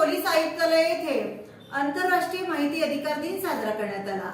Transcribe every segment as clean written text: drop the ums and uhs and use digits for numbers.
Police आयुक्तालय येथे आंतरराष्ट्रीय माहिती अधिकार दिन साजरा करण्यात आला।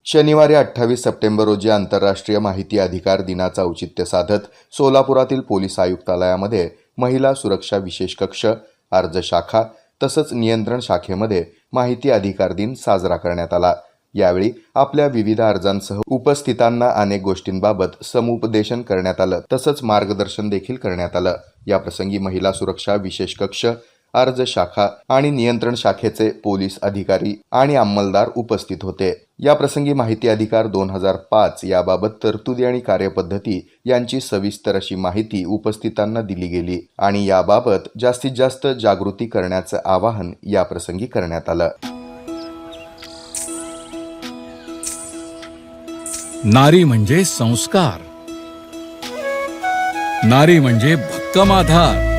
शनिवारी 28 सप्टेंबर रोजी आंतरराष्ट्रीय माहिती अधिकार दिनाचा औचित्य साधत सोलापुरातील पोलीस आयुक्तालयामध्ये महिला सुरक्षा विशेष कक्ष, अर्ज शाखा तसंच नियंत्रण शाखेमध्ये माहिती अधिकार दिन साजरा करण्यात आला। यावेळी आपल्या विविध अर्जांसह उपस्थितांना अनेक गोष्टींबाबत समुपदेशन करण्यात आलं तसंच मार्गदर्शन देखील करण्यात आलं। या प्रसंगी महिला सुरक्षा विशेष कक्ष, अर्ज शाखा आणि नियंत्रण शाखेचे पोलीस अधिकारी आणि अंमलदार उपस्थित होते। या प्रसंगी माहिती अधिकार 2005 याबाबत तरतुदी आणि कार्यपद्धती यांची सविस्तर अशी माहिती उपस्थितांना दिली गेली आणि याबाबत जास्तीत जास्त जागृती करण्याचं आवाहन या प्रसंगी करण्यात आलं। नारी म्हणजे संस्कार, नारी म्हणजे भक्कम आधार,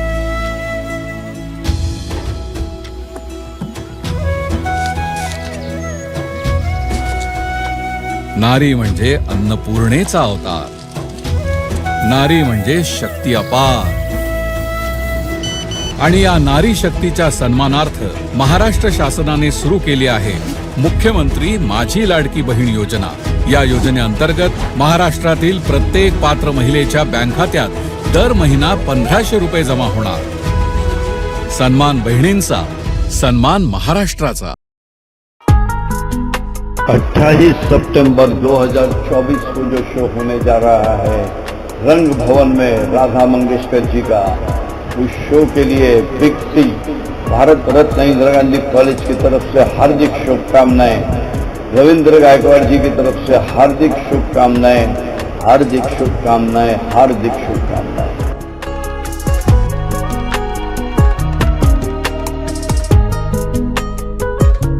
नारी म्हणजे अन्नपूर्णेचा अवतार, नारी म्हणजे शक्ती अपार। आणि या नारी शक्तीच्या सन्मानार्थ महाराष्ट्र शासनाने सुरू केली आहे मुख्यमंत्री माझी लाडकी बहीण योजना। या योजनेअंतर्गत महाराष्ट्रातील प्रत्येक पात्र महिलेच्या बँक खात्यात दर महिना 1500 रुपये जमा होणार। सन्मान बहिणींचा, सन्मान महाराष्ट्राचा। 28 सितंबर 2024 को जो शो होने जा रहा है रंग भवन में राधा मंगेशकर जी का, उस शो के लिए big C Bharat Ratna Indira Gandhi college की तरफ से हार्दिक शुभकामनाएं, रविंद्र गायकवाड़ जी की तरफ से हार्दिक शुभकामनाएं, हार्दिक शुभकामनाएं, हार्दिक शुभकामनाएं।